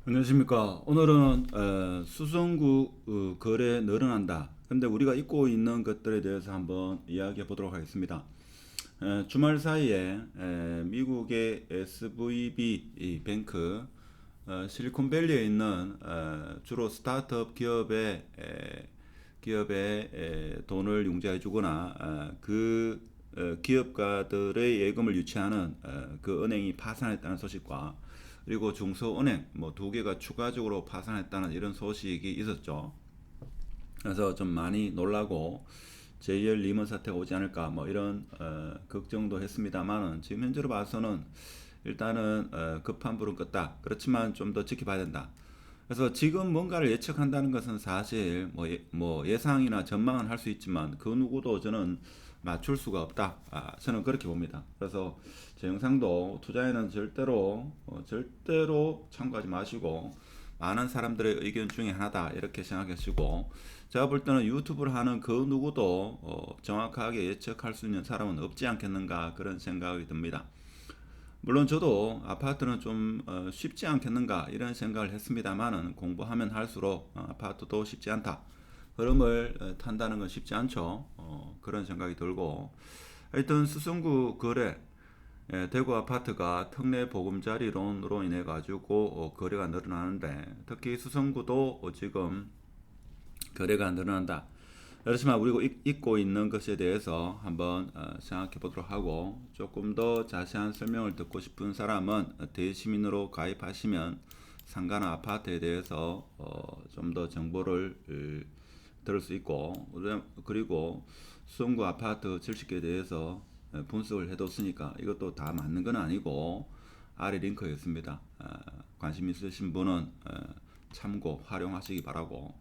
안녕하십니까. 오늘은 수성구 거래 늘어난다. 근데 우리가 잊고 있는 것들에 대해서 한번 이야기해 보도록 하겠습니다. 주말 사이에 미국의 SVB 이 뱅크, 실리콘밸리에 있는 주로 스타트업 기업에 돈을 융자해 주거나 기업가들의 예금을 유치하는 그 은행이 파산했다는 소식과, 그리고 중소은행 뭐 두 개가 추가적으로 파산했다는 이런 소식이 있었죠. 그래서 좀 많이 놀라고 제2의 리먼 사태가 오지 않을까 뭐 이런 걱정도 했습니다만은, 지금 현재로 봐서는 일단은 급한 불은 껐다. 그렇지만 좀 더 지켜봐야 된다. 그래서 지금 뭔가를 예측한다는 것은 사실 뭐 예상이나 전망은 할 수 있지만 그 누구도 저는 맞출 수가 없다. 저는 그렇게 봅니다. 그래서 제 영상도 투자에는 절대로 참고하지 마시고, 많은 사람들의 의견 중에 하나다 이렇게 생각하시고, 제가 볼 때는 유튜브를 하는 그 누구도 정확하게 예측할 수 있는 사람은 없지 않겠는가 그런 생각이 듭니다. 물론 저도 아파트는 좀 쉽지 않겠는가 이런 생각을 했습니다만은, 공부하면 할수록 아파트도 쉽지 않다. 흐름을 탄다는 건 쉽지 않죠. 그런 생각이 들고, 하여튼 수성구 거래, 대구 아파트가 특례 보금자리론으로 인해 가지고 거래가 늘어나는데, 특히 수성구도 지금 거래가 늘어난다. 그렇지만 우리가 잊고 있는 것에 대해서 한번 생각해 보도록 하고, 조금 더 자세한 설명을 듣고 싶은 사람은 대시민으로 가입하시면 상가나 아파트에 대해서 좀 더 정보를 들을 수 있고, 그리고 수성구 아파트 70개에 대해서 분석을 해뒀으니까 이것도 다 맞는 건 아니고, 아래 링크에 있습니다. 관심 있으신 분은 참고 활용하시기 바라고,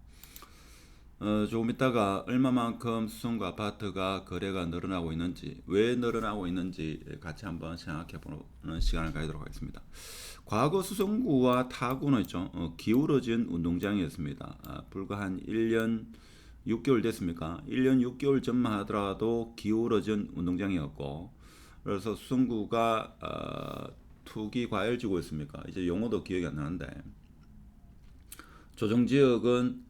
조금 있다가 얼마만큼 수성구 아파트가 거래가 늘어나고 있는지, 왜 늘어나고 있는지 같이 한번 생각해 보는 시간을 가지도록 하겠습니다. 과거 수성구와 타구는 있죠. 기울어진 운동장이었습니다. 불과 한 1년 6개월 됐습니까? 1년 6개월 전만 하더라도 기울어진 운동장이었고, 그래서 수성구가 투기 과열지구였습니까? 이제 용어도 기억이 안 나는데, 조정지역은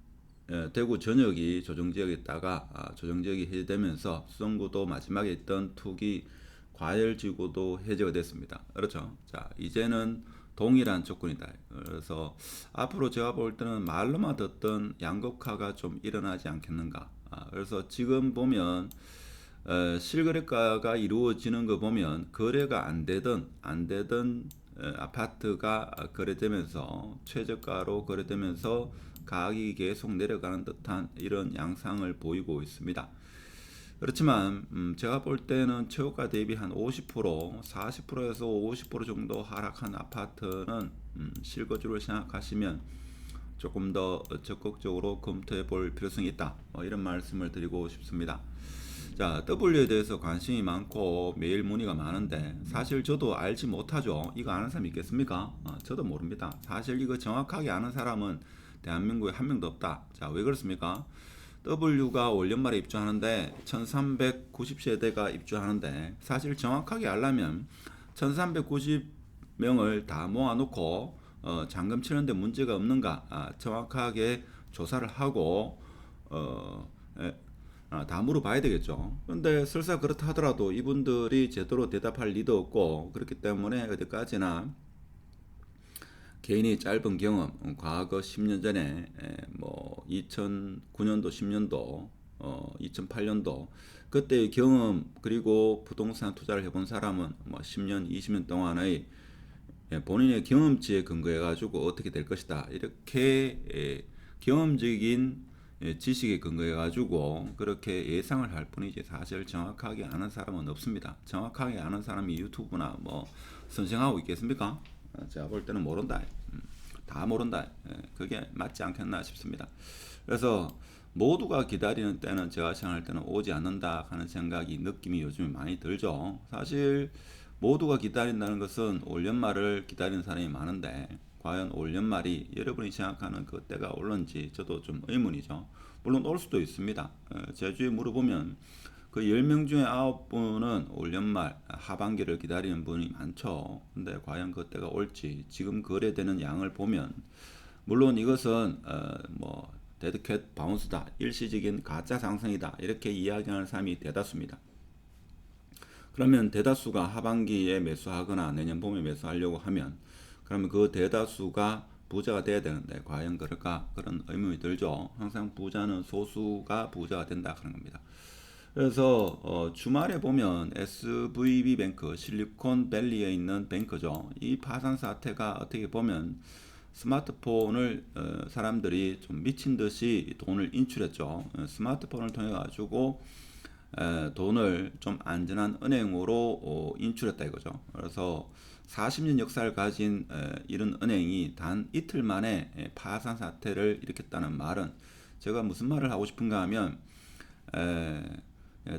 대구 전역이 조정지역이었다가 조정지역이 해제되면서 수성구도 마지막에 있던 투기 과열지구도 해제가 됐습니다. 그렇죠. 자, 이제는 동일한 조건이다. 그래서 앞으로 제가 볼 때는 말로만 듣던 양극화가 좀 일어나지 않겠는가. 그래서 지금 보면 실거래가가 이루어지는 거 보면, 거래가 안 되던 아파트가 거래되면서 최저가로 거래되면서 가격이 계속 내려가는 듯한 이런 양상을 보이고 있습니다. 그렇지만 제가 볼 때는 최고가 대비 한 50%, 40%에서 50% 정도 하락한 아파트는 실거주를 생각하시면 조금 더 적극적으로 검토해 볼 필요성이 있다. 이런 말씀을 드리고 싶습니다. 자, W에 대해서 관심이 많고 매일 문의가 많은데, 사실 저도 알지 못하죠. 이거 아는 사람 있겠습니까? 저도 모릅니다. 사실 이거 정확하게 아는 사람은 대한민국에 한 명도 없다. 자, 왜 그렇습니까? W가 올 연말에 입주하는데 1390세대가 입주하는데, 사실 정확하게 알려면 1390명을 다 모아놓고 잔금 치는데 문제가 없는가 정확하게 조사를 하고 다 물어봐야 되겠죠. 그런데 설사 그렇다 하더라도 이분들이 제대로 대답할 리도 없고, 그렇기 때문에 어디까지나 개인이 짧은 경험, 과거 10년 전에 뭐 2009년도, 10년도, 2008년도 그때의 경험, 그리고 부동산 투자를 해본 사람은 뭐 10년, 20년 동안의 본인의 경험치에 근거해 가지고 어떻게 될 것이다, 이렇게 경험적인 지식에 근거해 가지고 그렇게 예상을 할 뿐이지, 사실 정확하게 아는 사람은 없습니다. 정확하게 아는 사람이 유튜브나 뭐 선생하고 있겠습니까? 제가 볼 때는 모른다. 다 모른다. 그게 맞지 않겠나 싶습니다. 그래서 모두가 기다리는 때는, 제가 생각할 때는 오지 않는다 하는 생각이, 느낌이 요즘에 많이 들죠. 사실 모두가 기다린다는 것은 올 연말을 기다리는 사람이 많은데, 과연 올 연말이 여러분이 생각하는 그 때가 올는지 저도 좀 의문이죠. 물론 올 수도 있습니다. 제주에 물어보면 그 10명 중에 9분은 올 연말 하반기를 기다리는 분이 많죠. 근데 과연 그때가 올지 지금 거래되는 양을 보면 물론 이것은 뭐 데드캣 바운스다, 일시적인 가짜 상승이다 이렇게 이야기하는 사람이 대다수입니다. 그러면 대다수가 하반기에 매수하거나 내년 봄에 매수하려고 하면 그러면 그 대다수가 부자가 돼야 되는데 과연 그럴까 그런 의문이 들죠. 항상 부자는 소수가 부자가 된다 하는 겁니다. 그래서 주말에 보면 SVB뱅크 실리콘밸리에 있는 뱅크죠. 이 파산 사태가 어떻게 보면 스마트폰을 사람들이 좀 미친 듯이 돈을 인출했죠. 스마트폰을 통해 가지고 돈을 좀 안전한 은행으로 인출했다 이거죠. 그래서 40년 역사를 가진 이런 은행이 단 이틀 만에 파산 사태를 일으켰다는 말은 제가 무슨 말을 하고 싶은가 하면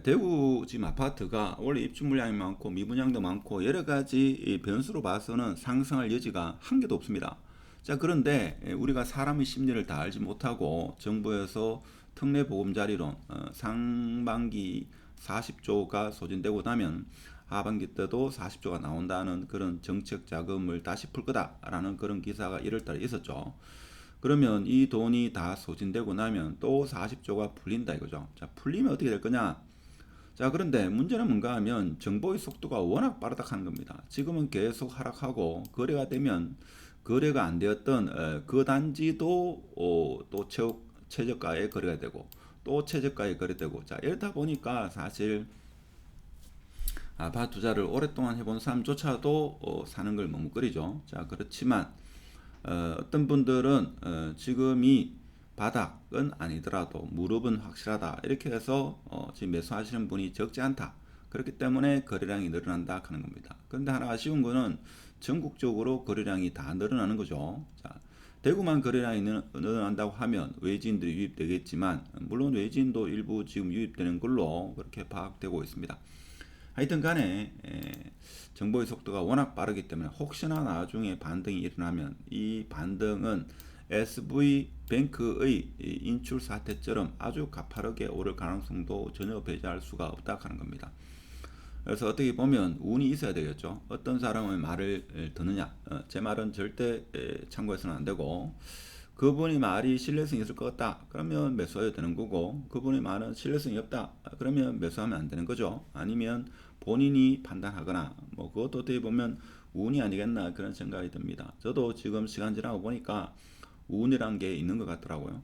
대구 지금 아파트가 원래 입주 물량이 많고 미분양도 많고 여러 가지 변수로 봐서는 상승할 여지가 한 개도 없습니다. 자, 그런데 우리가 사람의 심리를 다 알지 못하고 정부에서 특례 보금자리론 상반기 40조가 소진되고 나면 하반기 때도 40조가 나온다는 그런 정책 자금을 다시 풀 거다라는 그런 기사가 1월달에 있었죠. 그러면 이 돈이 다 소진되고 나면 또 40조가 풀린다 이거죠. 자, 풀리면 어떻게 될 거냐? 자, 그런데 문제는 뭔가 하면 정보의 속도가 워낙 빠르다 하는 겁니다. 지금은 계속 하락하고 거래가 되면 거래가 안 되었던 그 단지도 또 최저가에 거래가 되고 또 최저가에 거래되고 자, 이렇다 보니까 사실 아파트 투자를 오랫동안 해본 사람조차도 사는 걸 머뭇거리죠. 자, 그렇지만 어떤 분들은 지금이 바닥은 아니더라도 무릎은 확실하다 이렇게 해서 지금 매수하시는 분이 적지 않다. 그렇기 때문에 거래량이 늘어난다 하는 겁니다. 그런데 하나 아쉬운 거는 전국적으로 거래량이 다 늘어나는 거죠. 자, 대구만 거래량이 늘어난다고 하면 외지인들이 유입되겠지만 물론 외지인도 일부 지금 유입되는 걸로 그렇게 파악되고 있습니다. 하여튼 간에 정보의 속도가 워낙 빠르기 때문에 혹시나 나중에 반등이 일어나면 이 반등은 SV뱅크의 인출 사태처럼 아주 가파르게 오를 가능성도 전혀 배제할 수가 없다 하는 겁니다. 그래서 어떻게 보면 운이 있어야 되겠죠. 어떤 사람의 말을 듣느냐. 제 말은 절대 참고해서는 안 되고 그분의 말이 신뢰성이 있을 것 같다. 그러면 매수해야 되는 거고 그분의 말은 신뢰성이 없다. 그러면 매수하면 안 되는 거죠. 아니면 본인이 판단하거나 뭐 그것도 어떻게 보면 운이 아니겠나 그런 생각이 듭니다. 저도 지금 시간 지나고 보니까 운이란 게 있는 것 같더라고요.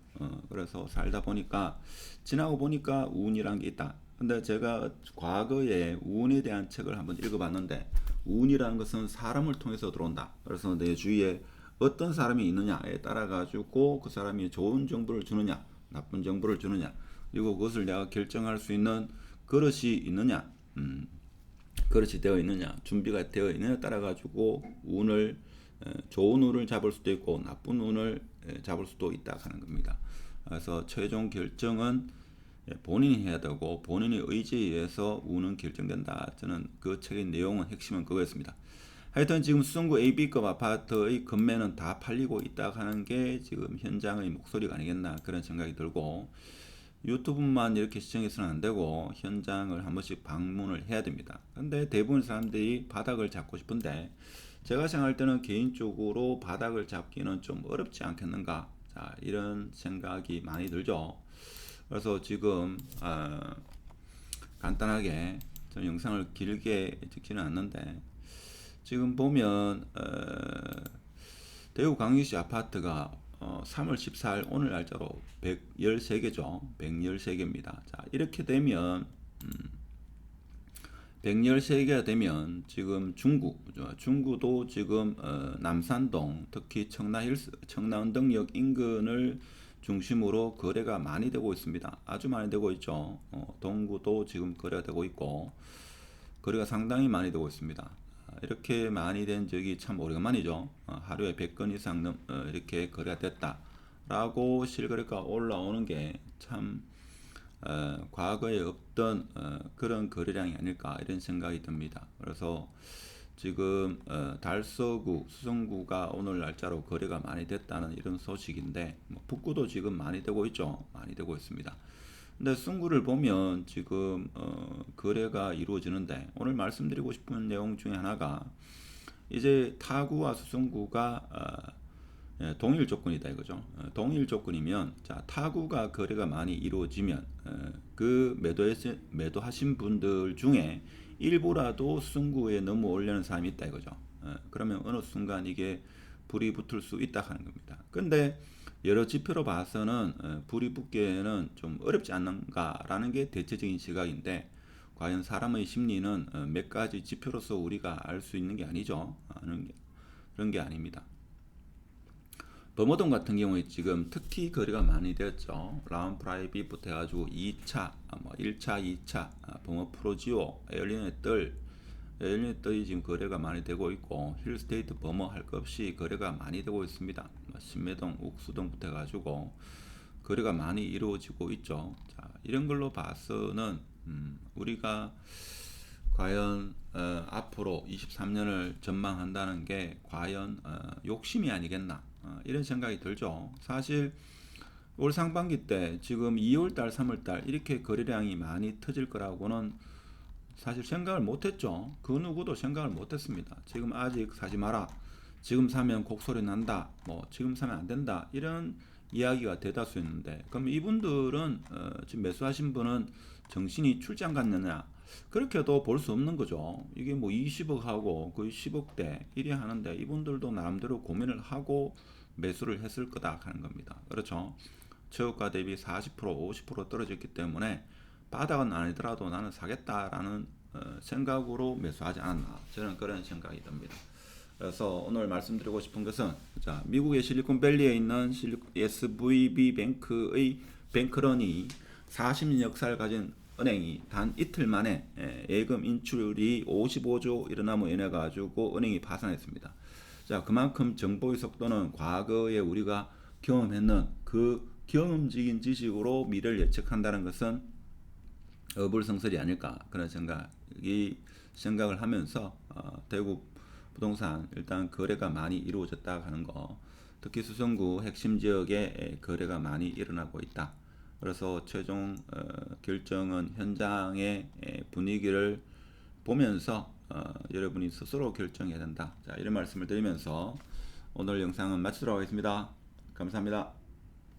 그래서 살다 보니까 지나고 보니까 운이란 게 있다. 근데 제가 과거에 운에 대한 책을 한번 읽어봤는데 운이라는 것은 사람을 통해서 들어온다. 그래서 내 주위에 어떤 사람이 있느냐에 따라 가지고 그 사람이 좋은 정보를 주느냐 나쁜 정보를 주느냐 그리고 그것을 내가 결정할 수 있는 그릇이 있느냐 그릇이 되어 있느냐 준비가 되어 있느냐에 따라 가지고 운을 좋은 운을 잡을 수도 있고 나쁜 운을 잡을 수도 있다 하는 겁니다. 그래서 최종 결정은 본인이 해야 되고 본인의 의지에 의해서 운은 결정된다. 저는 그 책의 내용은 핵심은 그거였습니다. 하여튼 지금 수성구 AB급 아파트의 건매는 다 팔리고 있다 하는 게 지금 현장의 목소리가 아니겠나 그런 생각이 들고 유튜브만 이렇게 시청해서는 안 되고 현장을 한 번씩 방문을 해야 됩니다. 근데 대부분 사람들이 바닥을 잡고 싶은데 제가 생각할 때는 개인적으로 바닥을 잡기는 좀 어렵지 않겠는가 자, 이런 생각이 많이 들죠. 그래서 지금 간단하게 좀 영상을 길게 찍지는 않는데 지금 보면 대구 광역시 아파트가 3월 14일 오늘 날짜로 113개죠. 113개입니다. 자, 이렇게 되면 113개가 되면 지금 중구도 지금 남산동 특히 청라운동역 인근을 중심으로 거래가 많이 되고 있습니다. 아주 많이 되고 있죠. 동구도 지금 거래가 되고 있고 거래가 상당히 많이 되고 있습니다. 이렇게 많이 된 적이 참 오래간만이죠. 하루에 100건 이상 이렇게 거래가 됐다라고 실거래가 올라오는 게 참 과거에 없던 그런 거래량이 아닐까 이런 생각이 듭니다. 그래서 지금 달서구, 수성구가 오늘 날짜로 거래가 많이 됐다는 이런 소식인데 뭐 북구도 지금 많이 되고 있죠. 많이 되고 있습니다. 근데 순구를 보면 지금 거래가 이루어지는데 오늘 말씀드리고 싶은 내용 중에 하나가 이제 타구와 수송구가 동일 조건이다 이거죠. 동일 조건이면 자 타구가 거래가 많이 이루어지면 그 매도하신 분들 중에 일부라도 수송구에 넘어오려는 사람이 있다 이거죠. 그러면 어느 순간 이게 불이 붙을 수 있다 하는 겁니다. 근데 여러 지표로 봐서는 불이 붙기에는 좀 어렵지 않는가라는 게 대체적인 시각인데 과연 사람의 심리는 몇 가지 지표로서 우리가 알 수 있는 게 아니죠. 그런 게 아닙니다. 범어동 같은 경우에 지금 특히 거래가 많이 되었죠. 라운 프라이빗부터 해가지고 2차, 뭐 1차, 2차, 범어 프로지오, 에일리언의 뜰이 지금 거래가 많이 되고 있고 힐스테이트 범어 할 것 없이 거래가 많이 되고 있습니다. 신매동, 옥수동부터 해가지고 거래가 많이 이루어지고 있죠. 자, 이런 걸로 봐서는 우리가 과연 앞으로 23년을 전망한다는 게 과연 욕심이 아니겠나 이런 생각이 들죠. 사실 올 상반기 때 지금 2월달, 3월달 이렇게 거래량이 많이 터질 거라고는 사실 생각을 못했죠. 그 누구도 생각을 못했습니다. 지금 아직 사지 마라. 지금 사면 곡소리 난다. 뭐 지금 사면 안 된다. 이런 이야기가 대다수였는데 그럼 이분들은 지금 매수하신 분은 정신이 출장 갔느냐? 그렇게도 볼 수 없는 거죠. 이게 뭐 20억 하고 거의 10억대 이리 하는데 이분들도 나름대로 고민을 하고 매수를 했을 거다 하는 겁니다. 그렇죠. 최고가 대비 40% 50% 떨어졌기 때문에 바닥은 아니더라도 나는 사겠다라는 생각으로 매수하지 않았나 저는 그런 생각이 듭니다. 그래서 오늘 말씀드리고 싶은 것은 자, 미국의 실리콘밸리에 있는 SVB 뱅크의 뱅크런이 40년 역사를 가진 은행이 단 이틀 만에 예금 인출이 55조 일어나면 인해 가지고 은행이 파산했습니다. 자, 그만큼 정보의 속도는 과거에 우리가 경험했는 그 경험적인 지식으로 미래를 예측한다는 것은 어불성설이 아닐까 그런 생각을 하면서 대구 부동산 일단 거래가 많이 이루어졌다 하는 거, 특히 수성구 핵심 지역에 거래가 많이 일어나고 있다. 그래서 최종 결정은 현장의 분위기를 보면서 여러분이 스스로 결정해야 된다. 자, 이런 말씀을 드리면서 오늘 영상은 마치도록 하겠습니다. 감사합니다.